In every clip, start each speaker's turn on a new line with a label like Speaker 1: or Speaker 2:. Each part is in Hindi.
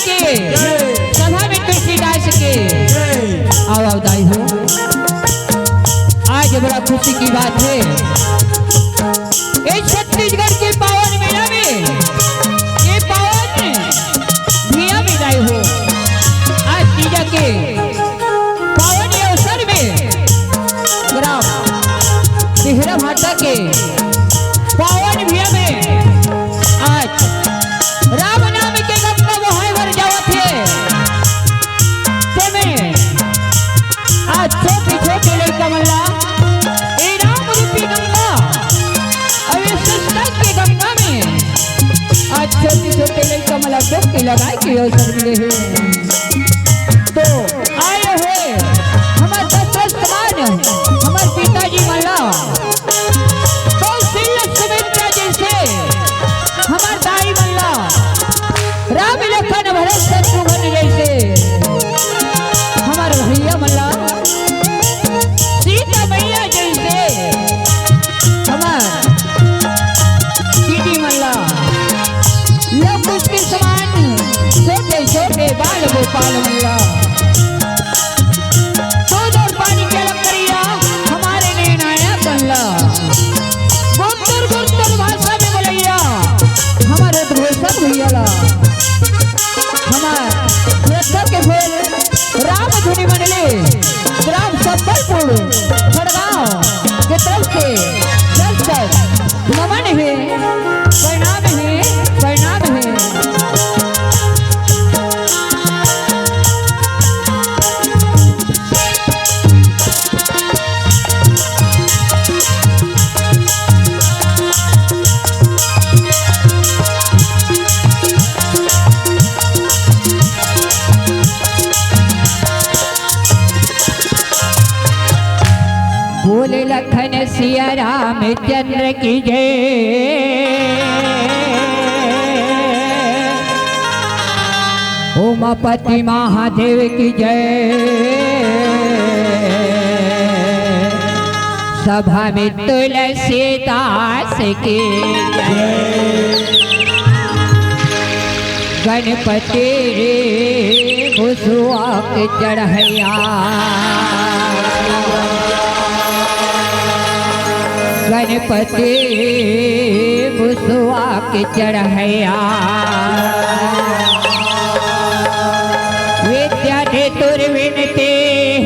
Speaker 1: के सभा में तुलसीदास के आओ दाई हो। आज बड़ा खुशी की बात है, इस छत्तीसगढ़ के पावन मेला में, ये पावन भैया में दाई हो। आज तीजा के पावन अवसर में ग्राम तिहरा भाटा के पावन भैया में आज राम नाम के गंगा वहां भर जावत है। तेमें आज छोटे छोटे लड़का मल्ला ए राम रूपी गंगा और ये सस्ता के गंगा में आज छोटे छोटे लड़का मल्ला डुबकी लगाए के अवसर मिले हैं। तो आए हुए हमारे दशरथ मान हमारे पिताजी मल्ला हमार दाई मल्ला राम लखन भरत शत्रुघ्न जैसे हमार भैया मल्ला सीता मैया जैसे हमार दीदी मल्ला लोग उसके समान छोटे छोटे बाल गोपाल मल्ला दूध और पानी के अलग करिया हमारे लिए नया कल्ला गुंतुर गुंतुर भाषा में बोलैया हमारे सब भैया हमार के फूल राम धुनी बनले ग्राम संबलपुर खड़गांव के तरफ से नमन है, प्रणाम है, प्रणाम है। बोले लखन सिया रामचंद्र की जय, उमापति महादेव की जय। सभा में तुलसीदास की जय, गणपति मुसुआक चढ़ैया, गणपति मुसुआक चढ़ैया। विद्या दे तुर विनते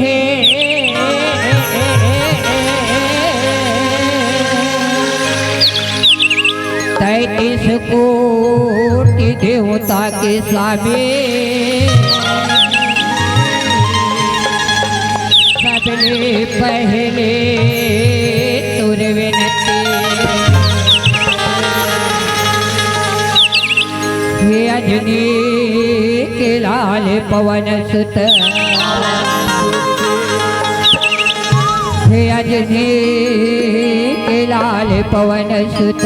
Speaker 1: हैं, तैतीस कोटि देवता के सामने सबले पहले तुर विनती। हे अंजनी के लाल पवन सुत, हे अंजनी के लाल पवन सुत।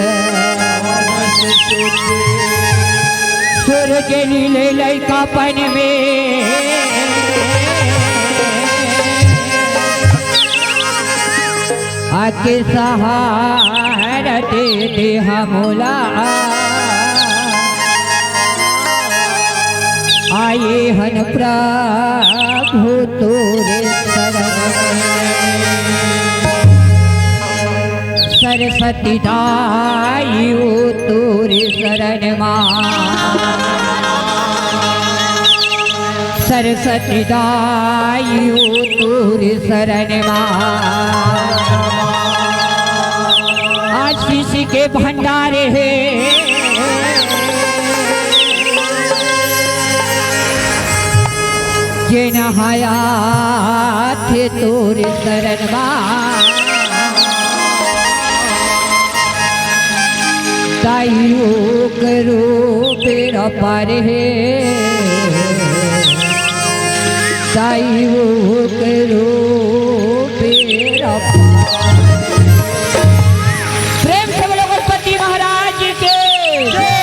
Speaker 1: सूरज नीले लैकापन में आके सहारा दे दे हमला। आए हन प्रभु तोरे शरण, सरस्वती दाई तोरे शरण मां, सरस्वती दाई तोरे शरण मां। आशीष के भंडार है, जे नहाया थे तोरे शरण मां। ताइयो करो बेड़ा पार है, ताइयो करो बेड़ा पार। प्रेम से बोलो गणपति महाराज के जय।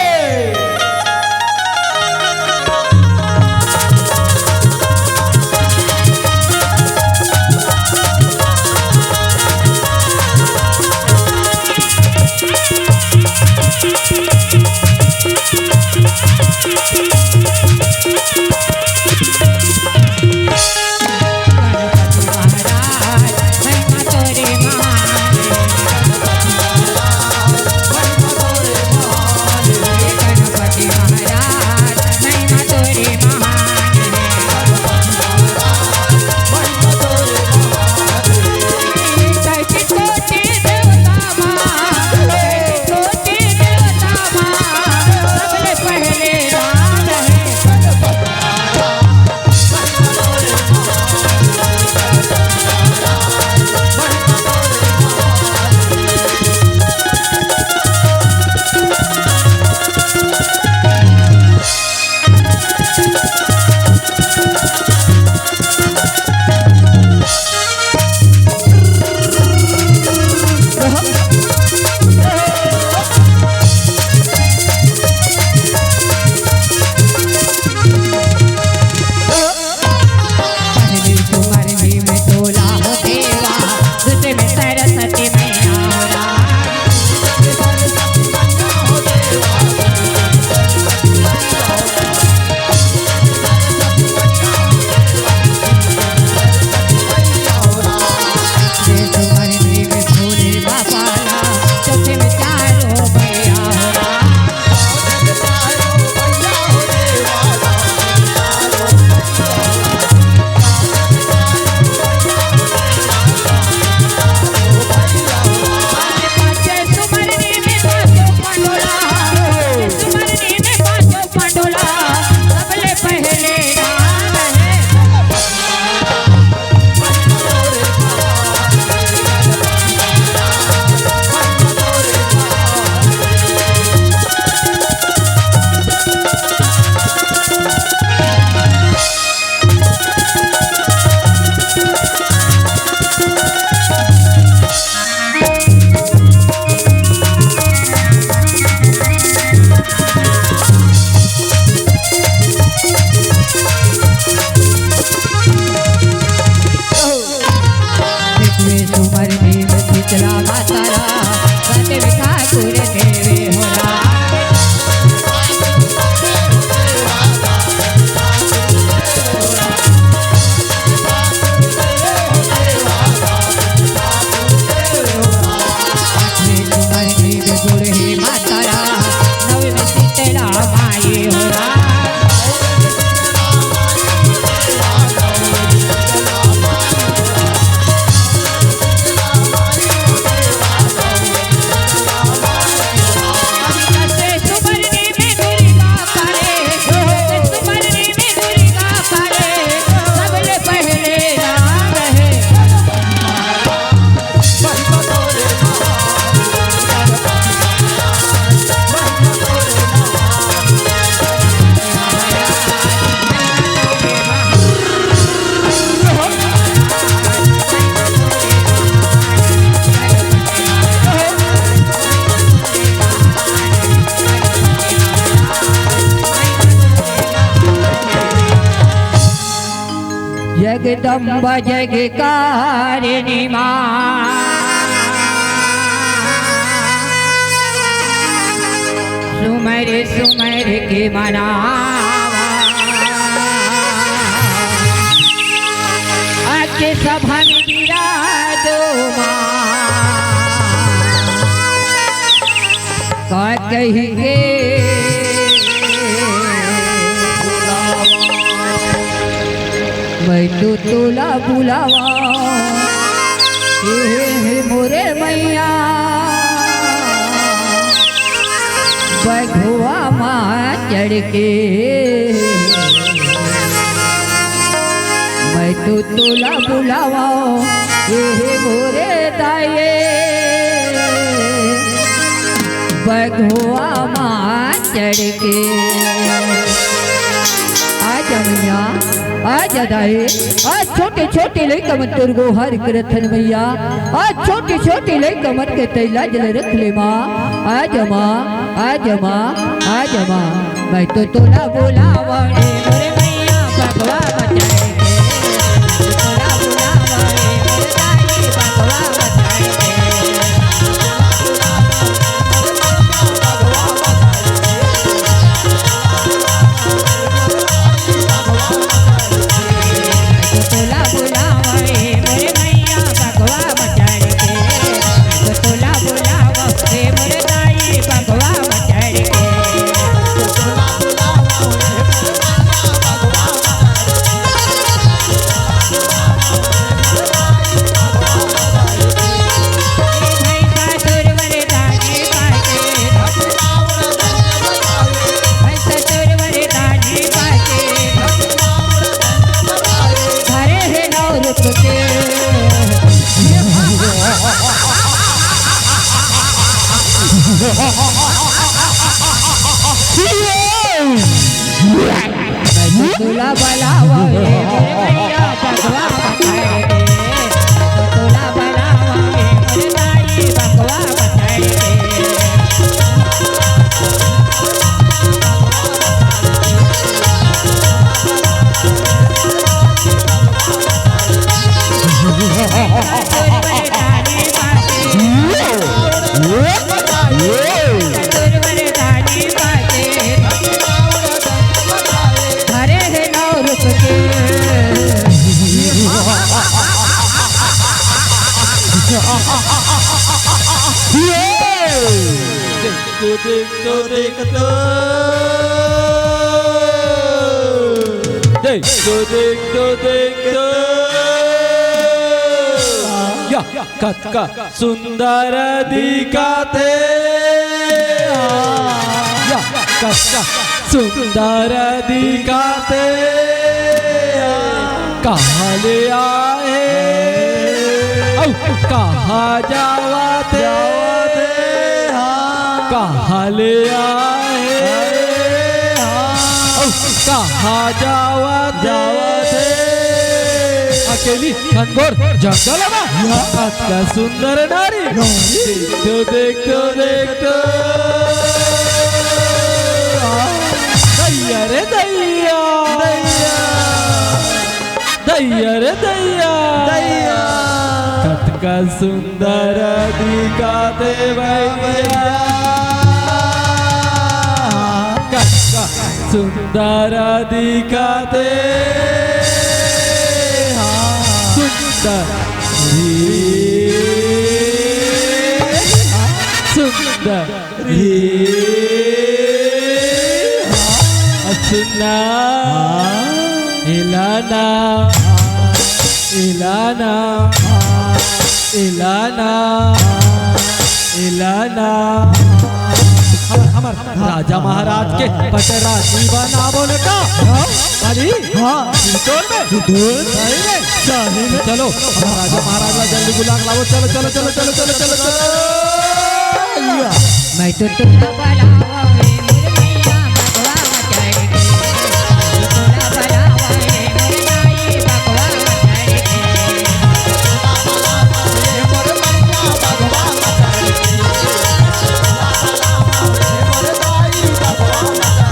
Speaker 1: जगदम्बा जगकारिणी माँ सुमर सुमर के मनावा आके सभा में विराजो माँ का कहिए मैं तो तोला बुलावा हे मोरे मैया बघुआ माँ चढ़ के मैं तो तोला बुलावा हे मोरे दाये बघुआ माँ चढ़ के आजा मैया आजा दाए आज छोटे छोटे लड़का मत तुरगो हर करथन मैया आज छोटे छोटे लड़का मत के तैला जल रख ले माँ आजा माँ आजा माँ आजा माँ मैं तो तोला बुलावा रे मोरे मैया बघवा बचाए तोला बुलावा रे मोरे दाई बघवा बचाए तोला बुलावा रे मोरे मैया बघवा बचाए के तोला बुलावा रे मोरे दाई बघवा बचाए के तोला बुलावा रे तोला बुलावा रे मोरे मैया बघवा बचाए के तोला बुलावा रे मोरे दाई बघवा बचाए के
Speaker 2: कत्का सुंदर दिखाते कत्का सुंदर दिखाते कहाँ ले आए कहाँ जावाते कहाँ ले आए कहाँ जावाते अकेली घनघोर जंगल में का सुंदर नारी देखो देखो देखो दैया रे दैया दैया रे दैया कत का सुंदर दिखाते भैया कत का सुंदर दिखाते सुंदरी सुना इलाना इलाना इलाना इलाना हमार राजा महाराज के पटरा दीवाना बोले का अरे हाँ चलो राजा महाराज जल्दी बुला लाओ चलो चलो चलो चलो चलो चलो चलो
Speaker 1: मैं तो तुमको बुलावा रे मोरे मैया बघवा बचाए के तोला बुलावा रे मोरे दाई बघवा बचाए के
Speaker 2: मोरे मैया बघवा बचाए के मोरे दाई बघवा बचाए के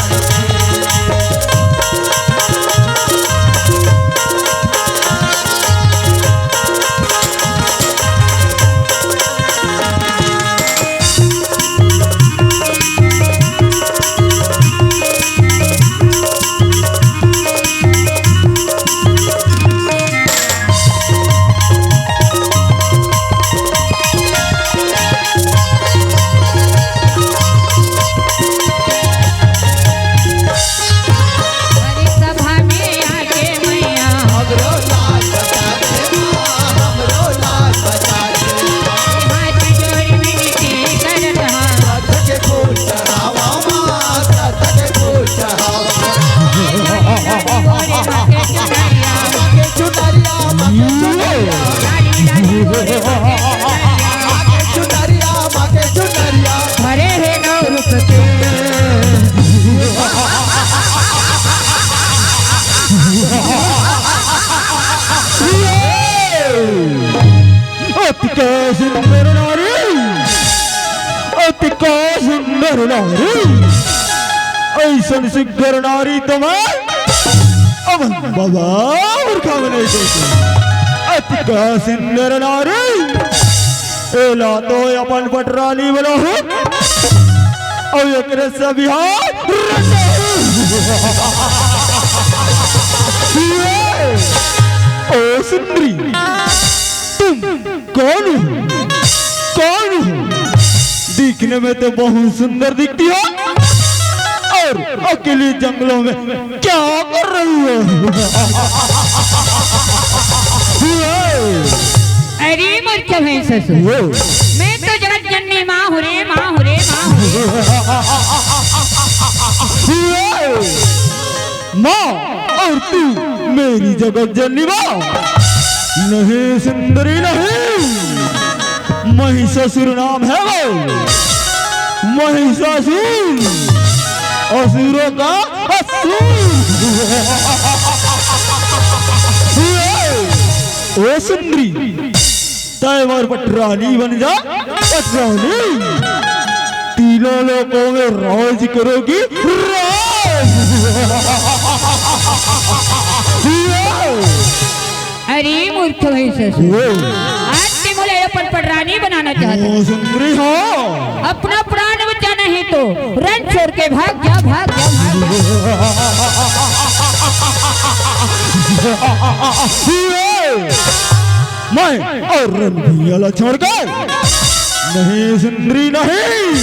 Speaker 3: का सुंदर नारी, अति का सुंदर नारी, ऐसन सुंदर नारी तुम्हें अब बाबा मूर्खा बने देते। अति का सुंदर नारी एला तो अपन पटरानी बनो हो और एक से बिहार ओ सुंदरी तुम कौन हो? कौन हो? दिखने में तो बहुत सुंदर दिखती हो और अकेले जंगलों में क्या कर रही हो?
Speaker 1: अरे मूर्ख है ससुर, मैं तो जगत जननी माँ हूँ रे, माँ हूँ रे, माँ हूँ रे।
Speaker 3: माँ और तू मेरी जगत जननी माँ नहीं सुंदरी नहीं, महिषासुर नाम है वो, महिषासुर असुरों का असुर। ओ सुंदरी तैवर पटरानी बन जा, पटरानी तीनों लोगों में राज करोगी राज।
Speaker 1: अरे मूर्ख है ससुर, आज ते मुझे अपन पटरानी बनाना चाहते हो।
Speaker 3: सुंदरी हो
Speaker 1: अपना प्राण बचाना है तो रन छोड़ के भाग जा, भाग जा, भाग
Speaker 3: जा। मैं और रणभैया छोड़ कर नहीं सुंदरी नहीं,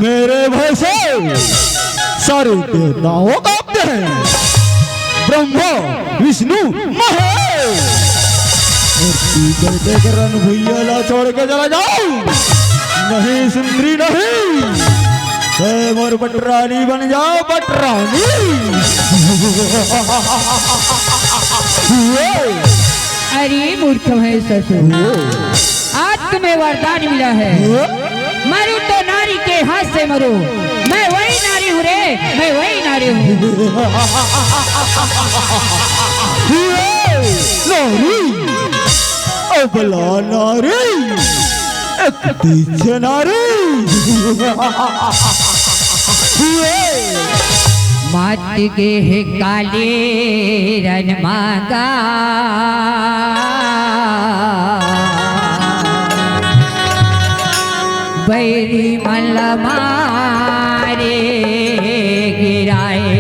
Speaker 3: मेरे भय से सारे देवताओं कांपते हैं, ब्रह्मा विष्णु महेश। रणभैया छोड़ के चला जाओ, नहीं सुंदरी नहीं, और पटरानी बन जाओ, पटरानी।
Speaker 1: अरे मूर्ख है ससुर, आज तुम्हें वरदान मिला है, मरू तो नारी के हाथ से मरो। मैं वही नारी हूँ रे, मैं वही नारी हूँ।
Speaker 3: नारी अबला नारी, एक तीज नारी।
Speaker 1: मात के है काले रन मांगा, बैरी मल मारे गिराए,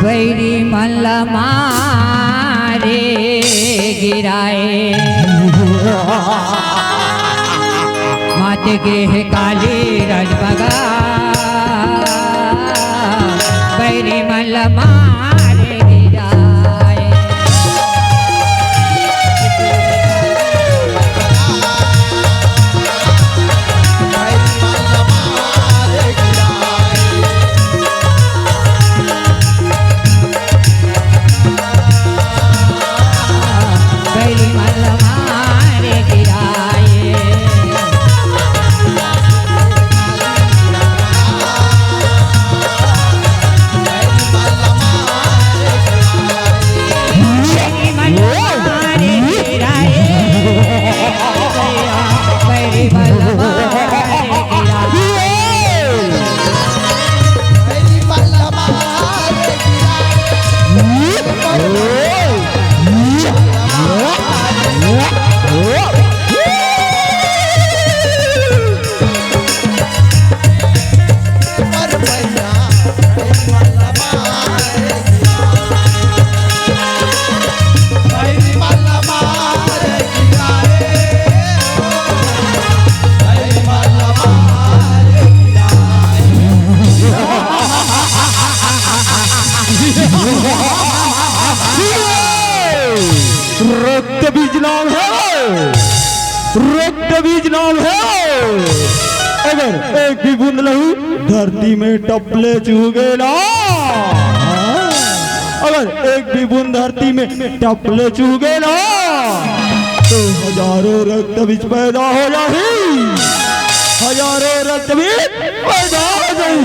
Speaker 1: बैरी मल मारे गिराए। मात के है काली रजबगा, बैरी मल मारे गिराए। बैरी मल मारे गिराए।
Speaker 3: रक्त बीज नाम है, रक्त बीज नाम है। अगर एक भी बूंद लहू धरती में टपले चूगे ना, अगर एक भी बूंद धरती में टपले चूगे ना, तो हजारों रक्त बीज पैदा हो जाए, हजारों रक्त बीज पैदा हो जाए।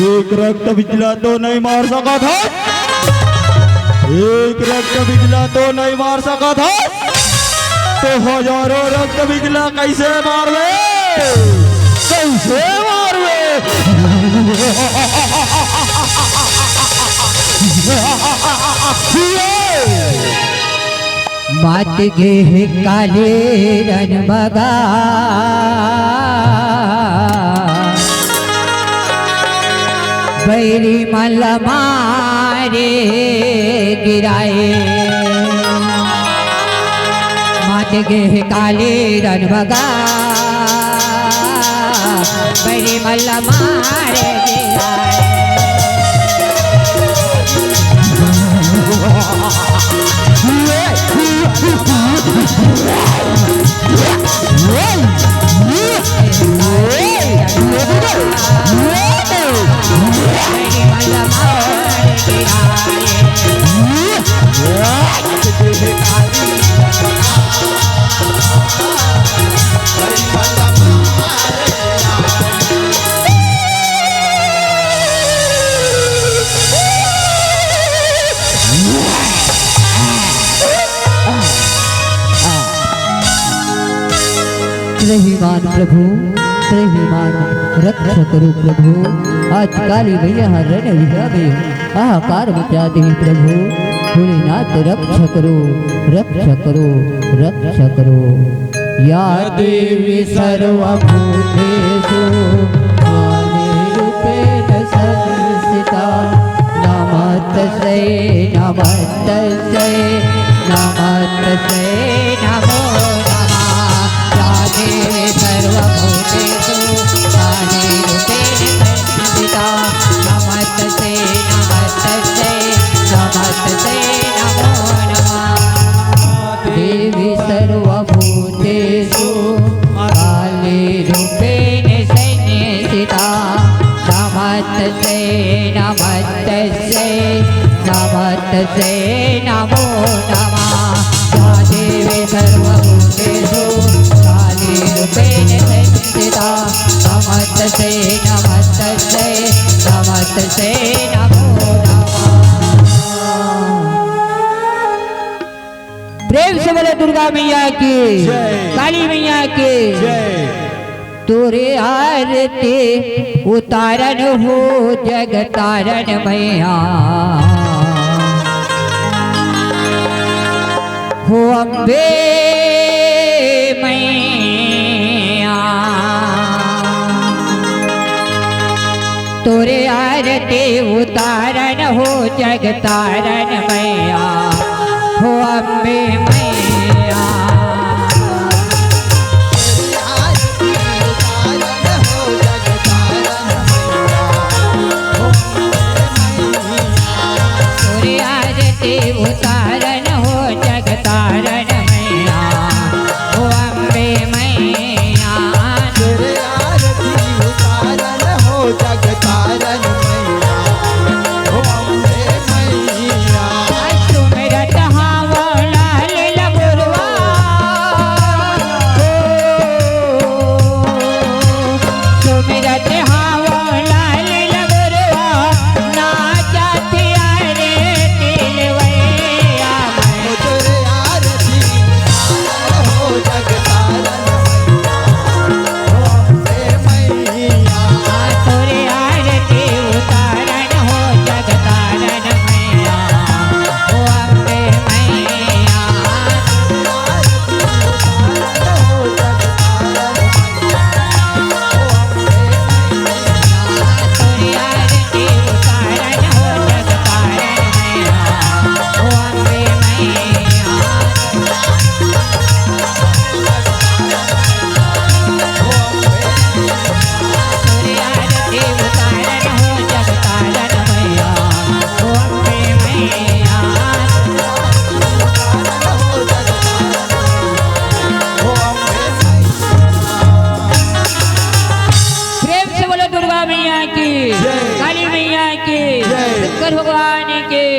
Speaker 3: एक रक्त बिजला तो नहीं मार सका था, एक रक्त बिजला तो नहीं मार सका था, तो हजारों रक्त बिजला कैसे मार ले, कैसे मार ले।
Speaker 1: बात गे काले रन बगा बैरी मल मारे गिराए, मात गे काले रन बगा बैरी मल मारे गिराए। त्रहिमान प्रभु त्रहिमान रक्षा करो प्रभु, आज काली मैया रण विजा में हाहाकार मचा दे प्रभु, भोलेनाथ रक्षा करो रक्षा करो रक्षा करो। या देवी सर्वभूतेषु रूपेण संस्थिता, नमस्तस्यै नमस्तस्यै नमस्तस्यै नमो सर्वभूतेषु रूपेण संस्थिता, नमस्तस्यै नमस्तस्यै नमस्तस्यै नमो नमः। देवी सर्वभूतेषु काली रूपेण संस्थिता, नमस्तस्यै नमस्तस्यै नमस्तस्यै नमो नमः। या देवी सर्वभूतेषु रूपेण संस्थिता, नमस्तस्यै नमस्तस्यै नमस्तस्यै नमो नमः। प्रेम से बोले दुर्गा मैया की, काली मैया की। तोरे आरती उतारन हो जग तारन मैया, हो अम्बे मैया। तोरे आरती उतारन हो जग तारन मैया, हो अम्बे मैया। तोरे आरती उतारन हो जग तारन मैया, हो अम्बे मैया।
Speaker 3: तेरे आरती उतारन हो जग तारन मैया, हो अम्बे मैया।
Speaker 1: सुमिरत हावो लाल लगुरवा, सुमिरत हावो लाल लगुरवा, नाचत आरे तिलवैया।
Speaker 3: तेरे आरती उतारन हो जग तारन मैया, हो अम्बे मैया।
Speaker 1: तोरे आरती उतारन हो जग तारन मैया, हो अम्बे मैया। तोरे आरती उतारन हो जग तारन मैया, हो अम्बे मैया। तोरे आरती उतारन हो जग तारन मैया, हो अम्बे मैया। प्रेम से बोलो दुर्गा मैया की, काली मैया की, शंकर भगवान की।